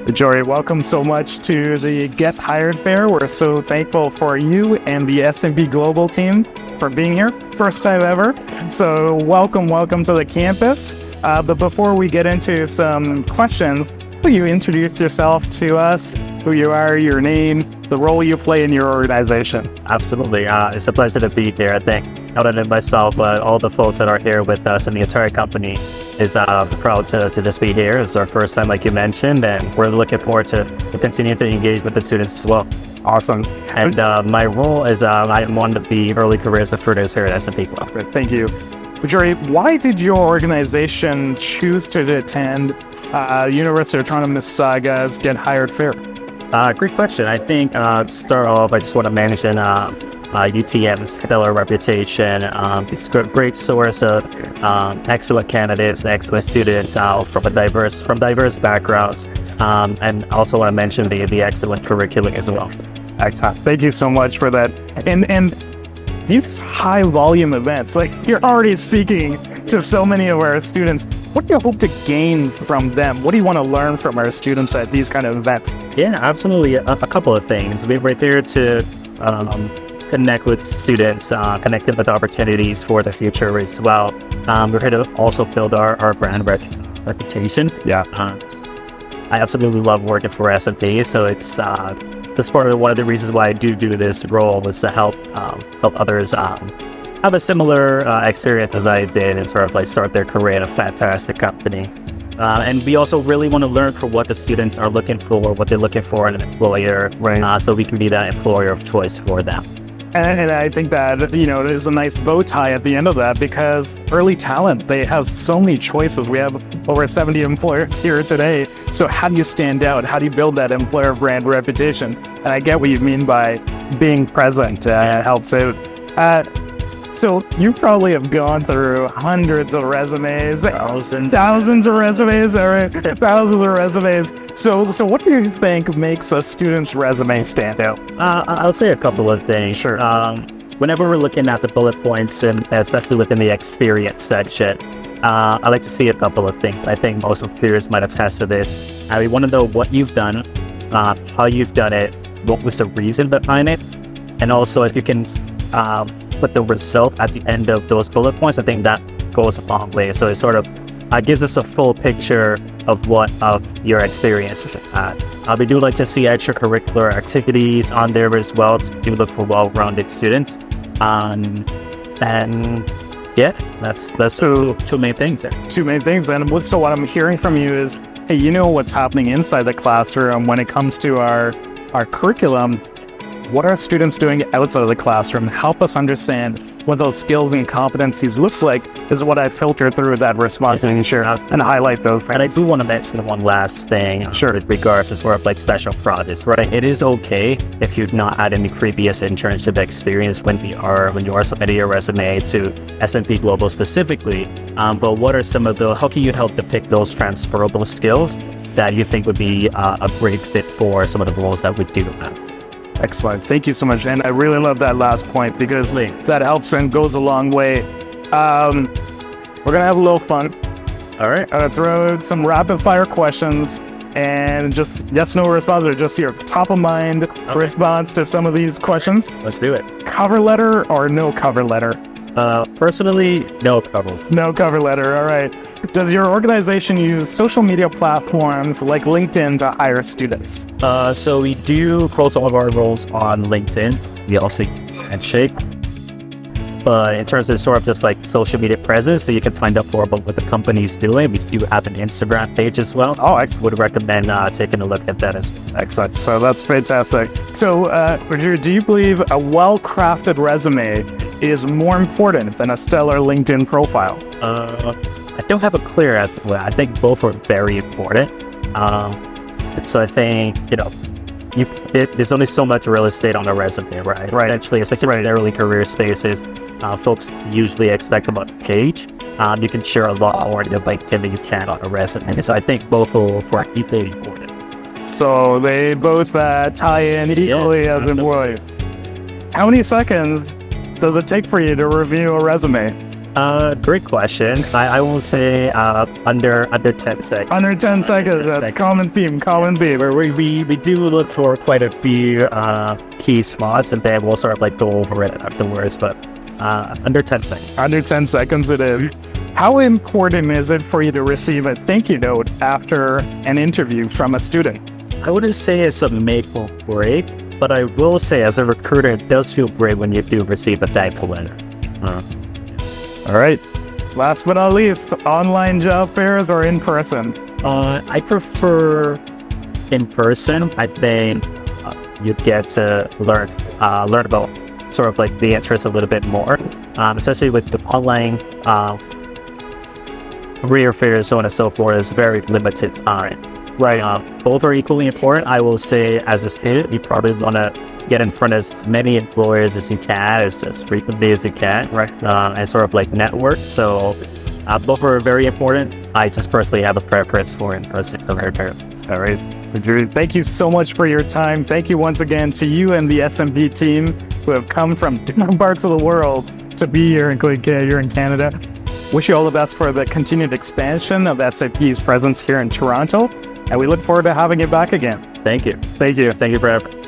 Ojore, welcome so much to the Get Hired Fair. We're so thankful for you and the S&P Global team for being here. First time ever. So welcome to the campus. But before we get into some questions, will you introduce yourself to us, who you are, your name, the role you play in your organization? Absolutely. It's a pleasure to be here. I think not only myself, but all the folks that are here with us and the entire company is proud to just be here. It's our first time, like you mentioned, and we're looking forward to continue to engage with the students as well. Awesome. And my role is I am one of the early careers recruiters here at S&P Global. Thank you. Ojore, why did your organization choose to attend University of Toronto Mississauga's Get Hired Fair? Great question. I think to start off, I just want to mention UTM's stellar reputation. It's a great source of excellent candidates, excellent students from diverse backgrounds, and also want to mention the excellent curriculum as well. Excellent. Thank you so much for that. And these high volume events, like you're already speaking to so many of our students, what do you hope to gain from them? What do you want to learn from our students at these kind of events? Yeah, absolutely. A couple of things. We're here to connect with students, connect them with opportunities for the future as well. We're here to also build our brand reputation. Yeah. I absolutely love working for S&P, so it's that's part of one of the reasons why I do this role, was to help others have a similar experience as I did and sort of like start their career in a fantastic company. And we also really want to learn from what the students are looking for, what they're looking for in an employer, right? So we can be that employer of choice for them. And I think that, there's a nice bow tie at the end of that, because early talent, they have so many choices. We have over 70 employers here today. So how do you stand out? How do you build that employer brand reputation? And I get what you mean by being present. It helps out. So you probably have gone through hundreds of resumes, thousands of resumes, all right, thousands of resumes. So what do you think makes a student's resume stand out? I'll say a couple of things. Sure. Whenever we're looking at the bullet points, and especially within the experience section, I like to see a couple of things. I think most recruiters might attest to this. We want to know what you've done, how you've done it, what was the reason behind it, and also if you can put the result at the end of those bullet points. I think that goes a long way. So it sort of gives us a full picture of your experiences had. We do like to see extracurricular activities on there as well. So we do look for well-rounded students. And yeah, that's two main things there. Two main things. And so what I'm hearing from you is, hey, you know what's happening inside the classroom when it comes to our curriculum. What are students doing outside of the classroom? Help us understand what those skills and competencies look like is what I filter through that response and share and highlight those things. And I do want to mention one last thing, sure, with regards to sort of like special projects, right? It is okay if you've not had any previous internship experience when you are submitting your resume to S&P Global specifically. But what are how can you help depict those transferable skills that you think would be a great fit for some of the roles that we do have? Excellent. Thank you so much. And I really love that last point, because that helps and goes a long way. We're going to have a little fun. All right. I'm going to throw out some rapid fire questions and just yes, no response, or just your top of mind response to some of these questions. Let's do it. Cover letter or no cover letter? Personally, no cover. No cover letter. All right. Does your organization use social media platforms like LinkedIn to hire students? So we do post all of our roles on LinkedIn. We also Handshake. But in terms of sort of just like social media presence, so you can find out more about what the company's doing, we do have an Instagram page as well. Oh, excellent. Would recommend taking a look at that as well. Excellent. So that's fantastic. So, Ojore, do you believe a well-crafted resume is more important than a stellar LinkedIn profile? I don't have a clear answer. I think both are very important. So I think, there's only so much real estate on a resume, right? Right. Essentially, especially in early career spaces, folks usually expect about a page. You can share a lot more in your LinkedIn than you can on a resume. So I think both are equally important. So they both tie in equally as important. How many seconds does it take for you to review a resume? Great question. I will say under 10 seconds. Under 10 seconds. That's common theme. Where we do look for quite a few key spots, and then we'll sort of like go over it afterwards. But under 10 seconds. Under 10 seconds it is. How important is it for you to receive a thank you note after an interview from a student? I wouldn't say it's a make or break, but I will say as a recruiter, it does feel great when you do receive a thank you letter. All right. Last but not least, online job fairs or in person? I prefer in person. I think you get to learn about sort of like the interest a little bit more, especially with the online career fairs, so on and so forth. Is very limited time. Right. Both are equally important. I will say, as a student, you probably want to get in front of as many employers as you can, as frequently as you can, right? And sort of like network. So both are very important. I just personally have a preference for in-person career fair. All right. Drew, thank you so much for your time. Thank you once again to you and the S&P team who have come from different parts of the world to be here, including here in Canada. Wish you all the best for the continued expansion of S&P's presence here in Toronto. And we look forward to having you back again. Thank you. Thank you. Thank you for having me.